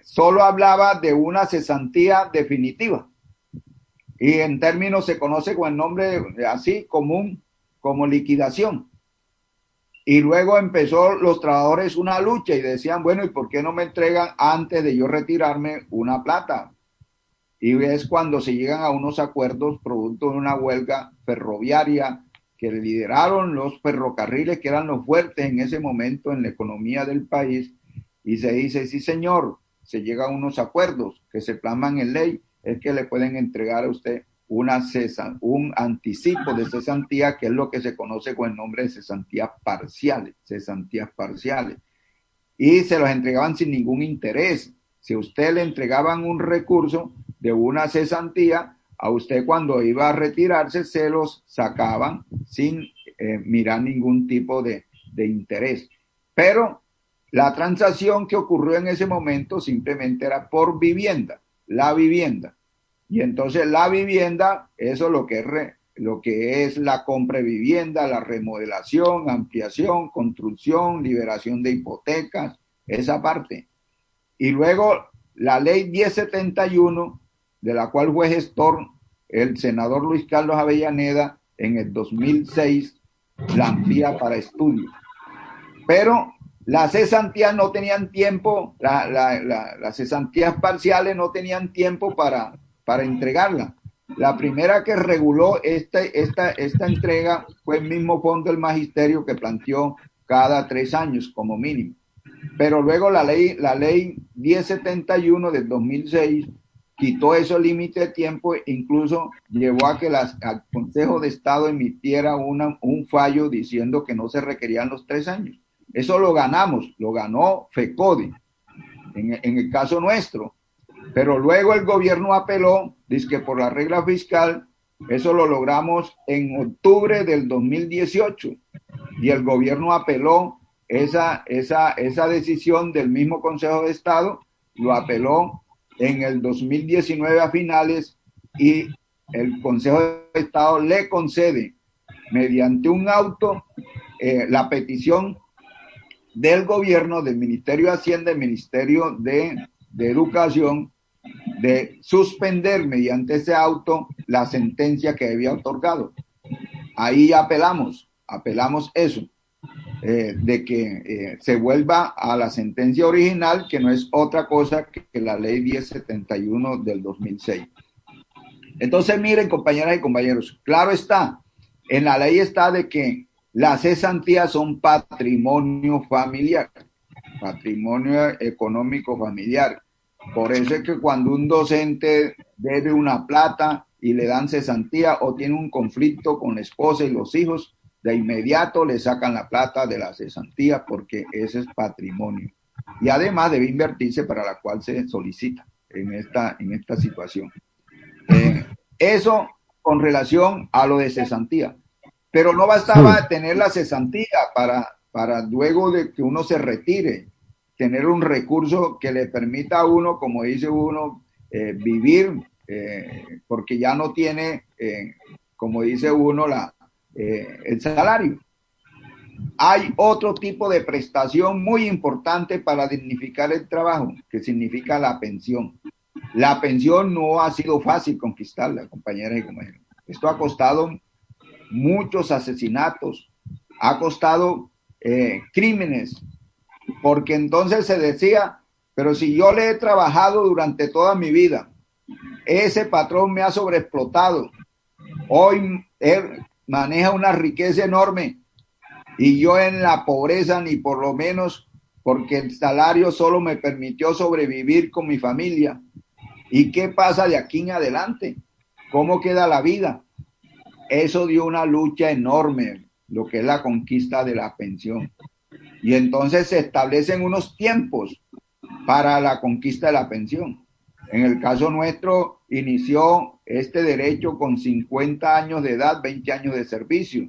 solo hablaba de una cesantía definitiva. Y en términos se conoce con el nombre así común como liquidación. Y luego empezó los trabajadores una lucha y decían, bueno, ¿y por qué no me entregan antes de yo retirarme una plata? Y es cuando se llegan a unos acuerdos producto de una huelga ferroviaria que lideraron los ferrocarriles, que eran los fuertes en ese momento en la economía del país. Y se dice, sí señor, se llega a unos acuerdos que se plasman en ley, es que le pueden entregar a usted un anticipo de cesantía, que es lo que se conoce con el nombre de cesantías parciales. Y se los entregaban sin ningún interés. Si a usted le entregaban un recurso de una cesantía, a usted cuando iba a retirarse se los sacaban sin mirar ningún tipo de interés. Pero la transacción que ocurrió en ese momento simplemente era por vivienda, la vivienda. Y entonces la vivienda, eso es lo que es la compra de vivienda, la remodelación, ampliación, construcción, liberación de hipotecas, esa parte. Y luego la ley 1071, de la cual fue gestor el senador Luis Carlos Avellaneda en el 2006, la amplía para estudio. Pero las cesantías no tenían tiempo, las cesantías parciales no tenían tiempo para entregarla. La primera que reguló esta entrega fue el mismo Fondo del Magisterio, que planteó cada 3 años como mínimo. Pero luego la ley 1071 del 2006 quitó esos límites de tiempo, incluso llevó a que al Consejo de Estado emitiera un fallo diciendo que no se requerían los 3 años. Eso lo ganó FECODE en el caso nuestro. Pero luego el gobierno apeló, dice que por la regla fiscal, Eso lo logramos en octubre del 2018 y el gobierno apeló esa decisión del mismo Consejo de Estado, lo apeló en el 2019 a finales y el Consejo de Estado le concede mediante un auto la petición del gobierno, del Ministerio de Hacienda, del Ministerio de Educación, de suspender mediante ese auto la sentencia que había otorgado. Ahí apelamos eso, de que se vuelva a la sentencia original, que no es otra cosa que la ley 1071 del 2006. Entonces, miren, compañeras y compañeros, claro está, en la ley está de que las cesantías son patrimonio familiar, patrimonio económico familiar. Por eso es que cuando un docente debe una plata y le dan cesantía o tiene un conflicto con la esposa y los hijos, de inmediato le sacan la plata de la cesantía porque ese es patrimonio. Y además debe invertirse para la cual se solicita en esta situación. Eso con relación a lo de cesantía. Pero no bastaba tener la cesantía para luego de que uno se retire, tener un recurso que le permita a uno, como dice uno, vivir, porque ya no tiene, como dice uno, el salario. Hay otro tipo de prestación muy importante para dignificar el trabajo, que significa la pensión. La pensión no ha sido fácil conquistarla, compañeras y compañeros. Esto ha costado muchos asesinatos, ha costado crímenes, porque entonces se decía, pero si yo le he trabajado durante toda mi vida, ese patrón me ha sobreexplotado, hoy él maneja una riqueza enorme y yo en la pobreza, ni por lo menos porque el salario solo me permitió sobrevivir con mi familia. ¿Y qué pasa de aquí en adelante? ¿Cómo queda la vida? Eso dio una lucha enorme, lo que es la conquista de la pensión. Y entonces se establecen unos tiempos para la conquista de la pensión. En el caso nuestro, inició este derecho con 50 años de edad, 20 años de servicio,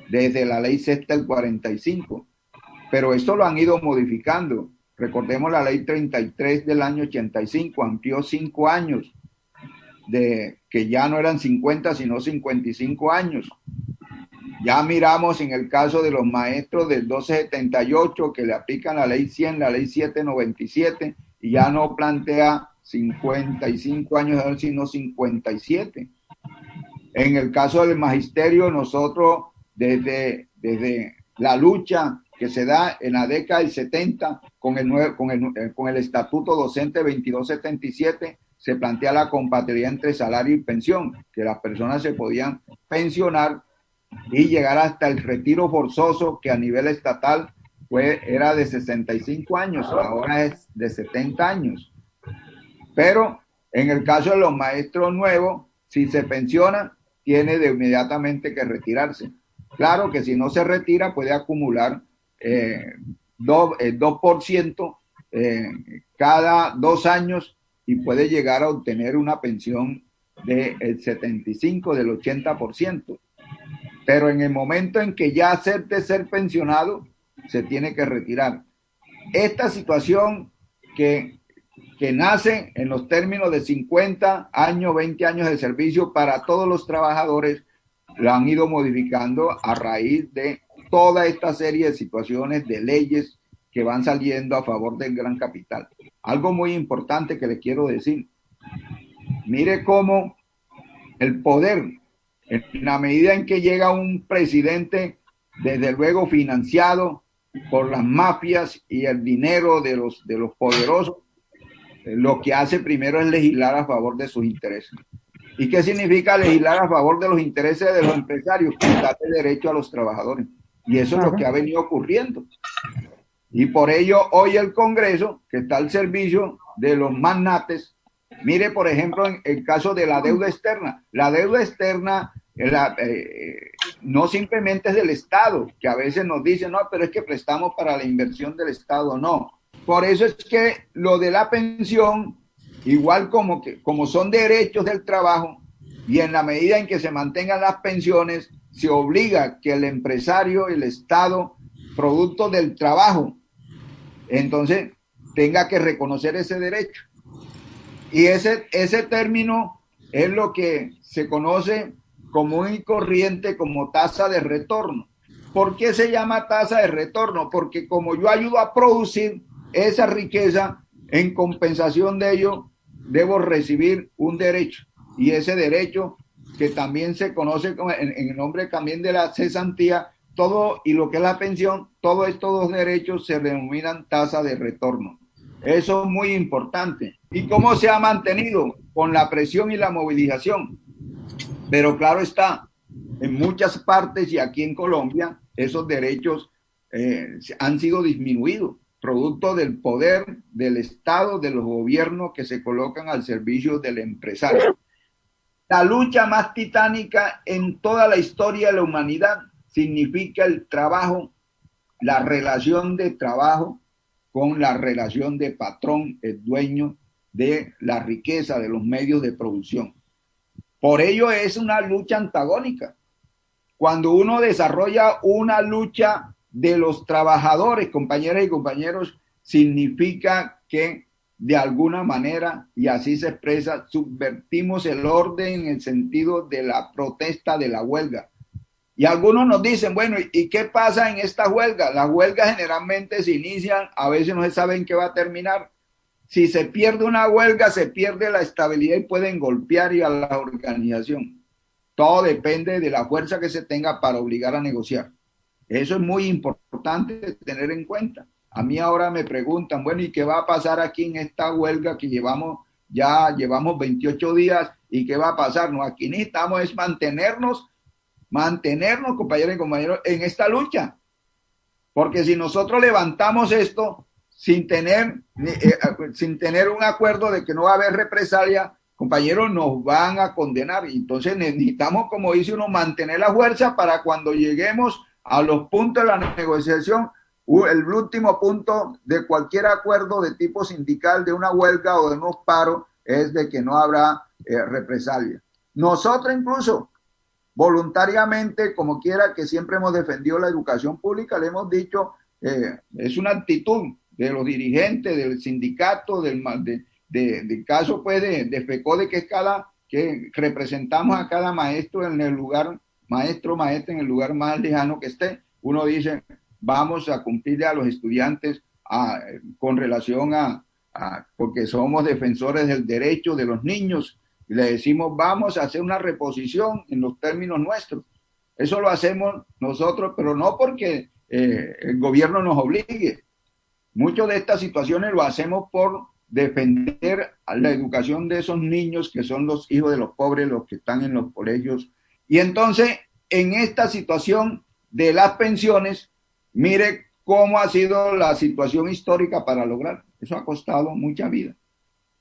desde la ley sexta del 45. Pero esto lo han ido modificando. Recordemos la ley 33 del año 85, amplió 5 años, de que ya no eran 50, sino 55 años. Ya miramos en el caso de los maestros del 1278 que le aplican la ley 100, la ley 797 y ya no plantea 55 años, sino 57. En el caso del magisterio, nosotros desde la lucha que se da en la década del 70 con el Estatuto Docente 2277, se plantea la compatibilidad entre salario y pensión, que las personas se podían pensionar y llegar hasta el retiro forzoso, que a nivel estatal era de 65 años, ahora es de 70 años. Pero en el caso de los maestros nuevos, si se pensiona, tiene de inmediatamente que retirarse. Claro que si no se retira, puede acumular 2% cada 2 años y puede llegar a obtener una pensión del 75%, del 80%. Pero en el momento en que ya acepte ser pensionado, se tiene que retirar. Esta situación que nace en los términos de 50 años, 20 años de servicio para todos los trabajadores, lo han ido modificando a raíz de toda esta serie de situaciones, de leyes que van saliendo a favor del gran capital. Algo muy importante que le quiero decir. Mire cómo el poder, en la medida en que llega un presidente, desde luego financiado por las mafias y el dinero de los poderosos, lo que hace primero es legislar a favor de sus intereses. ¿Y qué significa legislar a favor de los intereses de los empresarios? Darle derecho a los trabajadores. Y eso es lo que ha venido ocurriendo. Y por ello, hoy el Congreso, que está al servicio de los magnates, mire, por ejemplo, en el caso de la deuda externa. La deuda externa no simplemente es del Estado, que a veces nos dicen, no, pero es que prestamos para la inversión del Estado. No. Por eso es que lo de la pensión, igual como son derechos del trabajo, y en la medida en que se mantengan las pensiones, se obliga que el empresario, el Estado, producto del trabajo, entonces tenga que reconocer ese derecho. Y ese término es lo que se conoce común y corriente como tasa de retorno. ¿Por qué se llama tasa de retorno? Porque como yo ayudo a producir esa riqueza, en compensación de ello, debo recibir un derecho. Y ese derecho, que también se conoce en el nombre también de la cesantía, todo y lo que es la pensión, todos estos dos derechos se denominan tasa de retorno. Eso es muy importante. ¿Y cómo se ha mantenido? Con la presión y la movilización. Pero claro está, en muchas partes y aquí en Colombia, esos derechos han sido disminuidos, producto del poder del Estado, de los gobiernos que se colocan al servicio del empresario. La lucha más titánica en toda la historia de la humanidad significa el trabajo, la relación de trabajo con la relación de patrón, el dueño de la riqueza, de los medios de producción. Por ello es una lucha antagónica. Cuando uno desarrolla una lucha de los trabajadores, compañeras y compañeros, significa que de alguna manera, y así se expresa, subvertimos el orden en el sentido de la protesta, de la huelga. Y algunos nos dicen, bueno, ¿y qué pasa en esta huelga? Las huelgas generalmente se inician, a veces no se sabe en qué va a terminar. Si se pierde una huelga, se pierde la estabilidad y pueden golpear a la organización. Todo depende de la fuerza que se tenga para obligar a negociar. Eso es muy importante tener en cuenta. A mí ahora me preguntan, bueno, ¿y qué va a pasar aquí en esta huelga que llevamos 28 días? ¿Y qué va a pasar? No, aquí necesitamos es mantenernos, compañeros y compañeros, en esta lucha. Porque si nosotros levantamos esto sin tener un acuerdo de que no va a haber represalia, compañeros, nos van a condenar. Y entonces necesitamos, como dice uno, mantener la fuerza para cuando lleguemos a los puntos de la negociación, el último punto de cualquier acuerdo de tipo sindical, de una huelga o de unos paros, es de que no habrá represalia. Nosotros incluso, voluntariamente, como quiera, que siempre hemos defendido la educación pública, le hemos dicho, es una actitud de los dirigentes, del sindicato, del caso pues de FECODE, que representamos a cada maestro en el lugar, maestra en el lugar más lejano que esté. Uno dice, vamos a cumplirle a los estudiantes con relación porque somos defensores del derecho de los niños, y le decimos, vamos a hacer una reposición en los términos nuestros. Eso lo hacemos nosotros, pero no porque el gobierno nos obligue. Muchas de estas situaciones lo hacemos por defender la educación de esos niños que son los hijos de los pobres, los que están en los colegios. Y entonces, en esta situación de las pensiones, mire cómo ha sido la situación histórica para lograr. Eso ha costado mucha vida.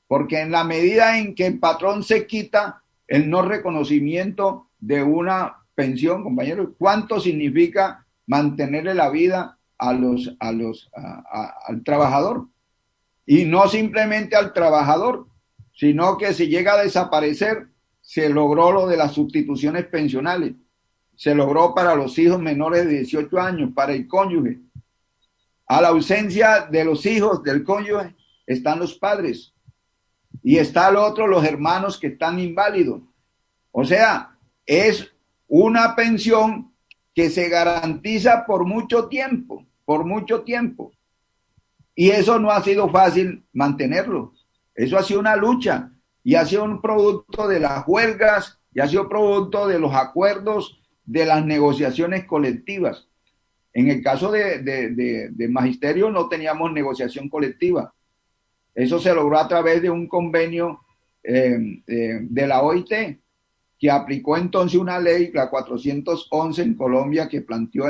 Porque en la medida en que el patrón se quita el no reconocimiento de una pensión, compañeros, ¿cuánto significa mantenerle la vida al trabajador? Y no simplemente al trabajador, sino que si llega a desaparecer, se logró lo de las sustituciones pensionales. Se logró para los hijos menores de 18 años, para el cónyuge. A la ausencia de los hijos del cónyuge están los padres. Y está el otro, los hermanos que están inválidos. O sea, es una pensión que se garantiza por mucho tiempo. Y eso no ha sido fácil mantenerlo. Eso ha sido una lucha y ha sido un producto de las huelgas y ha sido producto de los acuerdos, de las negociaciones colectivas. En el caso de magisterio no teníamos negociación colectiva. Eso se logró a través de un convenio de la OIT, que aplicó entonces una ley, la 411 en Colombia, que planteó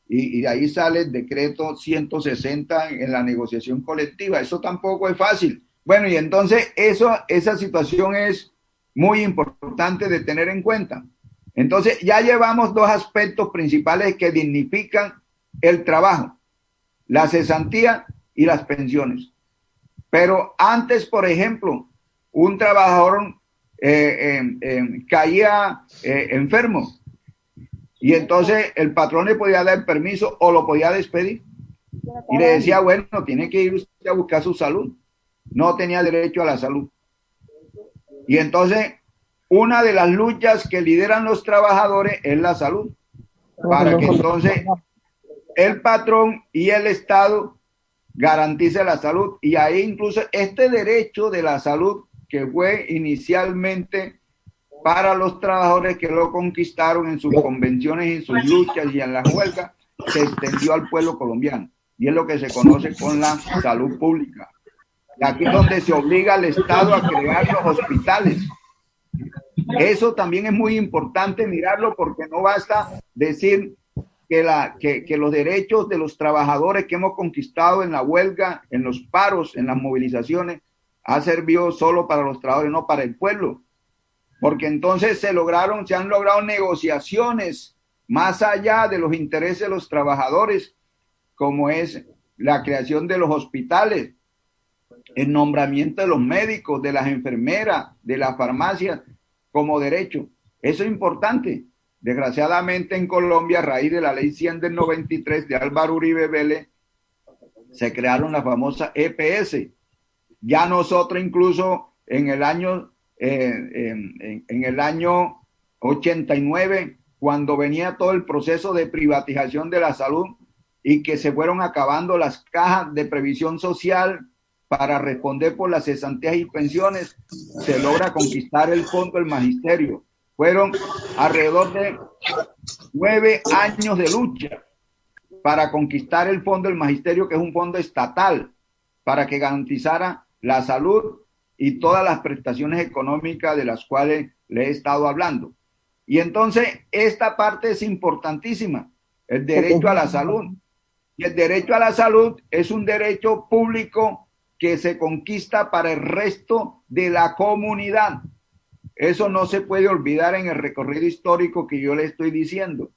y de ahí sale el decreto 160 en la negociación colectiva. Eso tampoco es fácil. Bueno, y entonces esa situación es muy importante de tener en cuenta. Entonces ya llevamos dos aspectos principales que dignifican el trabajo: la cesantía y las pensiones. Pero antes, por ejemplo, un trabajador caía enfermo. Y entonces el patrón le podía dar permiso o lo podía despedir. Y le decía, bueno, tiene que ir usted a buscar su salud. No tenía derecho a la salud. Y entonces, una de las luchas que lideran los trabajadores es la salud. Para que entonces el patrón y el Estado garantice la salud. Y ahí incluso este derecho de la salud, que fue inicialmente para los trabajadores que lo conquistaron en sus convenciones, en sus luchas y en las huelgas, se extendió al pueblo colombiano. Y es lo que se conoce con la salud pública. Y aquí es donde se obliga al Estado a crear los hospitales. Eso también es muy importante mirarlo, porque no basta decir que los derechos de los trabajadores que hemos conquistado en la huelga, en los paros, en las movilizaciones, ha servido solo para los trabajadores, no para el pueblo. Porque entonces se han logrado negociaciones más allá de los intereses de los trabajadores, como es la creación de los hospitales, el nombramiento de los médicos, de las enfermeras, de las farmacias como derecho. Eso es importante. Desgraciadamente en Colombia, a raíz de la ley 100 del 93 de Álvaro Uribe Vélez, se crearon las famosas EPS. Ya nosotros incluso en el año 89, cuando venía todo el proceso de privatización de la salud y que se fueron acabando las cajas de previsión social para responder por las cesantías y pensiones, se logra conquistar el fondo del magisterio. Fueron alrededor de 9 años de lucha para conquistar el fondo del magisterio, que es un fondo estatal, para que garantizara la salud y todas las prestaciones económicas de las cuales le he estado hablando. Y entonces esta parte es importantísima, el derecho a la salud. Y el derecho a la salud es un derecho público que se conquista para el resto de la comunidad. Eso no se puede olvidar en el recorrido histórico que yo le estoy diciendo.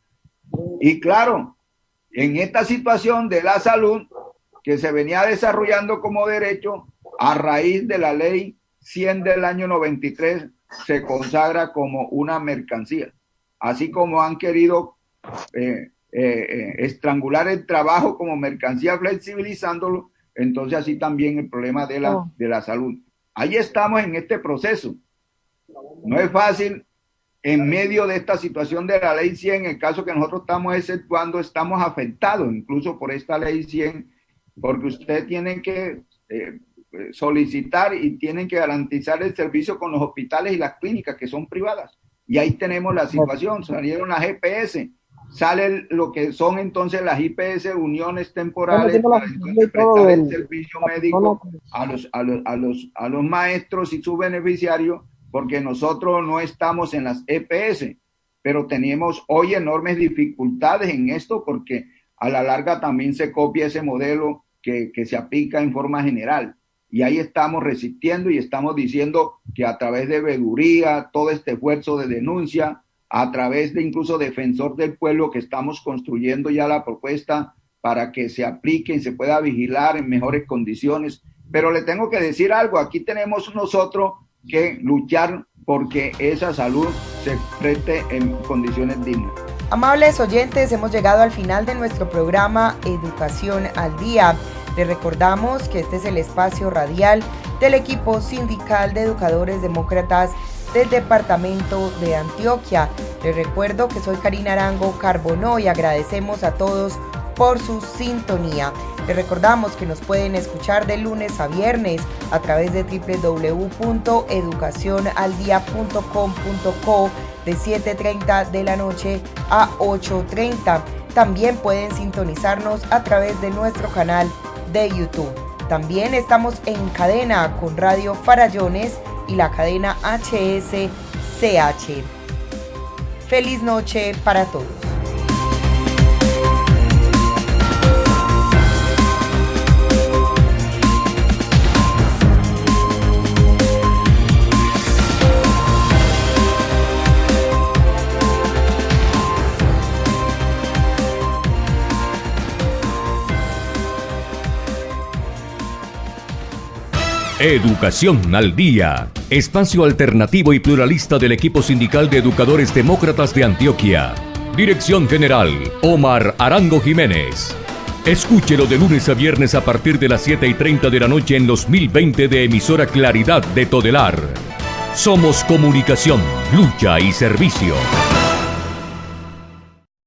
Y claro, en esta situación de la salud que se venía desarrollando como derecho, a raíz de la ley 100 del año 93, se consagra como una mercancía. Así como han querido estrangular el trabajo como mercancía, flexibilizándolo, entonces así también el problema de la salud. Ahí estamos en este proceso. No es fácil en medio de esta situación de la ley 100, en el caso que nosotros estamos exceptuando, estamos afectados incluso por esta ley 100, porque ustedes tienen que solicitar y tienen que garantizar el servicio con los hospitales y las clínicas que son privadas. Y ahí tenemos la situación, salieron las EPS, sale lo que son entonces las IPS, uniones temporales, para prestar el servicio médico a los maestros y sus beneficiarios, porque nosotros no estamos en las EPS, pero tenemos hoy enormes dificultades en esto, porque a la larga también se copia ese modelo que se aplica en forma general. Y ahí estamos resistiendo y estamos diciendo que a través de veeduría, todo este esfuerzo de denuncia, a través de incluso Defensor del Pueblo, que estamos construyendo ya la propuesta para que se aplique y se pueda vigilar en mejores condiciones. Pero le tengo que decir algo, aquí tenemos nosotros que luchar porque esa salud se preste en condiciones dignas. Amables oyentes, hemos llegado al final de nuestro programa Educación al Día. Les recordamos que este es el espacio radial del equipo sindical de educadores demócratas del departamento de Antioquia. Les recuerdo que soy Karina Arango Carbonó y agradecemos a todos por su sintonía. Les recordamos que nos pueden escuchar de lunes a viernes a través de www.educacionaldia.com.co de 7:30 de la noche a 8:30. También pueden sintonizarnos a través de nuestro canal de YouTube. También estamos en cadena con Radio Farallones y la cadena HSCH. Feliz noche para todos. Educación al Día, espacio alternativo y pluralista del equipo sindical de educadores demócratas de Antioquia. Dirección General, Omar Arango Jiménez. Escúchelo de lunes a viernes a partir de las 7:30 de la noche en los 1020 de emisora Claridad de Todelar. Somos comunicación, lucha y servicio.